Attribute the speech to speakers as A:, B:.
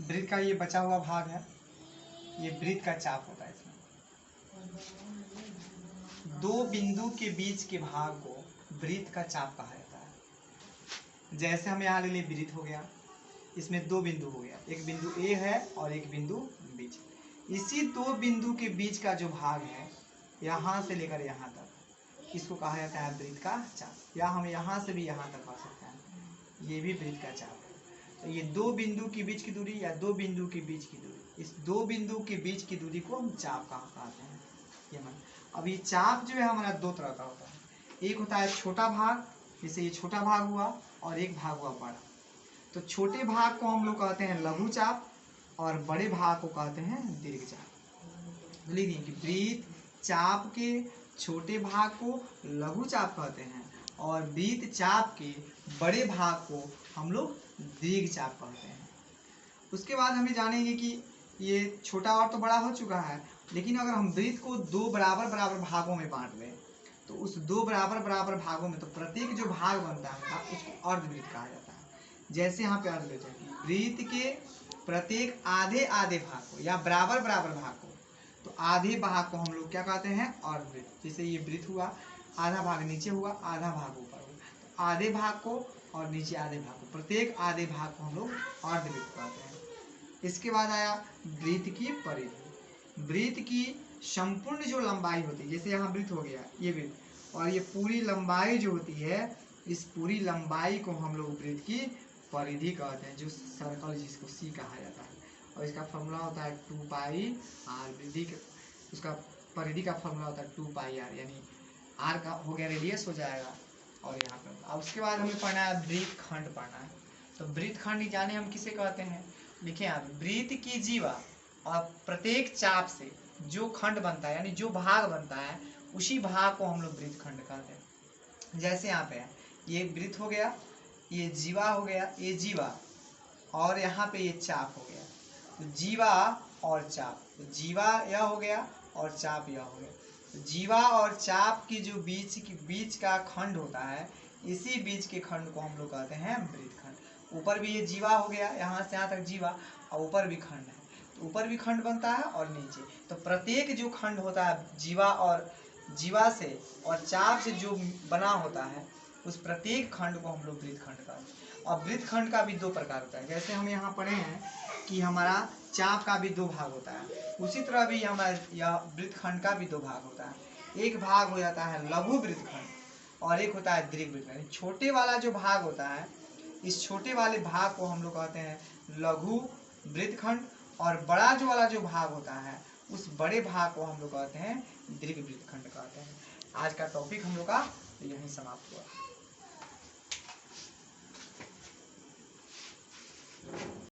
A: वृत्त का ये बचा हुआ भाग है, ये वृत्त का चाप होता है। इसमें दो बिंदु के बीच के भाग को वृत्त का चाप कहा जाता है। जैसे हम यहाँ ले लिए वृत्त हो गया, इसमें दो बिंदु हो गया, एक बिंदु ए है और एक बिंदु बीच। इसी दो बिंदु के बीच का जो भाग है यहाँ से लेकर यहाँ तक, इसको कहा जाता है वृत्त का चाप। या हम यहाँ से भी यहाँ तक पा सकते हैं, ये भी वृत्त का चाप है। तो ये दो बिंदु के बीच की दूरी या दो बिंदु के बीच की दूरी, इस दो बिंदु के बीच की दूरी को हम चाप कहते हैं। ये मान अब ये चाप जो है हमारा दो तरह का होता है। एक होता है छोटा भाग, जैसे ये छोटा भाग हुआ, और एक भाग हुआ बड़ा। तो छोटे भाग को हम लोग कहते हैं लघु चाप और बड़े भाग को कहते हैं दीर्घ चाप। लिखिए कि वृत्त चाप के छोटे भाग को लघु चाप कहते हैं और वृत्त चाप के बड़े भाग को हम लोग दीर्घ चाप कहते हैं। उसके बाद हमें जानेंगे कि ये छोटा और तो बड़ा हो चुका है, लेकिन अगर हम वृत्त को दो बराबर बराबर भागों में बांट लें तो उस दो बराबर बराबर भागों में तो प्रत्येक जो भाग बनता है उसको अर्धवृत्त कहा जाता है। जैसे यहाँ पे अर्ध लेते हैं वृत्त के प्रत्येक आधे आधे भाग को या बराबर बराबर भाग को, तो आधे भाग को हम लोग क्या कहते हैं अर्धवृत्त। जैसे ये वृत्त हुआ, आधा भाग नीचे हुआ, आधा भाग ऊपर हुआ, तो आधे भाग को और नीचे आधे भाग को, प्रत्येक आधे भाग को हम लोग अर्धवृत्त कहते हैं। इसके बाद आया वृत्त की परिधि। वृत्त की संपूर्ण जो लंबाई होती है, जैसे यहाँ वृत्त हो गया ये वृत्त, और ये पूरी लंबाई जो होती है, इस पूरी लंबाई को हम लोग वृत्त की परिधि कहते हैं, जो सर्कल जिसको सी कहा जाता है। और इसका फॉर्मूला होता है 2 पाई आर। वृत्त उसका परिधि का फॉर्मूला होता है 2 पाई आर, यानी आर का हो गया रेडियस हो जाएगा। और यहाँ पे अब उसके बाद हमें पढ़ना है वृत्त खंड पढ़ना है। तो वृत्त खंड जाने हम किसे कहते हैं, देखिए यहाँ वृत्त की जीवा और प्रत्येक चाप से जो खंड बनता है यानी जो भाग बनता है उसी भाग को हम लोग वृत्त खंड कहते हैं। जैसे यहाँ पे ये वृत्त हो गया, ये जीवा हो गया, ये जीवा, और यहाँ पे ये चाप हो गया। तो जीवा और चाप, तो जीवा यह हो गया और चाप यह हो गया। तो जीवा और चाप की जो बीच का खंड होता है, इसी बीच के खंड को हम लोग कहते हैं वृत्त खंड। ऊपर भी ये जीवा हो गया, यहाँ से यहाँ तक जीवा, और ऊपर भी खंड है, तो ऊपर भी खंड बनता है और नीचे। तो प्रत्येक जो खंड होता है जीवा से और चाप से जो बना होता है, उस प्रत्येक खंड को हम लोग वृत्त खंड कहते हैं। और वृत्त खंड का भी दो प्रकार होता है। जैसे हम यहाँ पढ़े हैं कि हमारा चाप का भी दो भाग होता है, उसी तरह भी हमारा यह वृत्त खंड का भी दो भाग होता है। एक भाग हो जाता है लघु वृत्त खंड और एक होता है दीर्घ वृत्त खंड। छोटे वाला जो भाग होता है, इस छोटे वाले भाग को हम लोग कहते हैं लघु वृत्त खंड, और बड़ा जो वाला जो भाग होता है उस बड़े भाग को हम लोग कहते हैं दीर्घ वृत्त खंड कहते हैं। आज का टॉपिक हम लोग का यहीं समाप्त हुआ।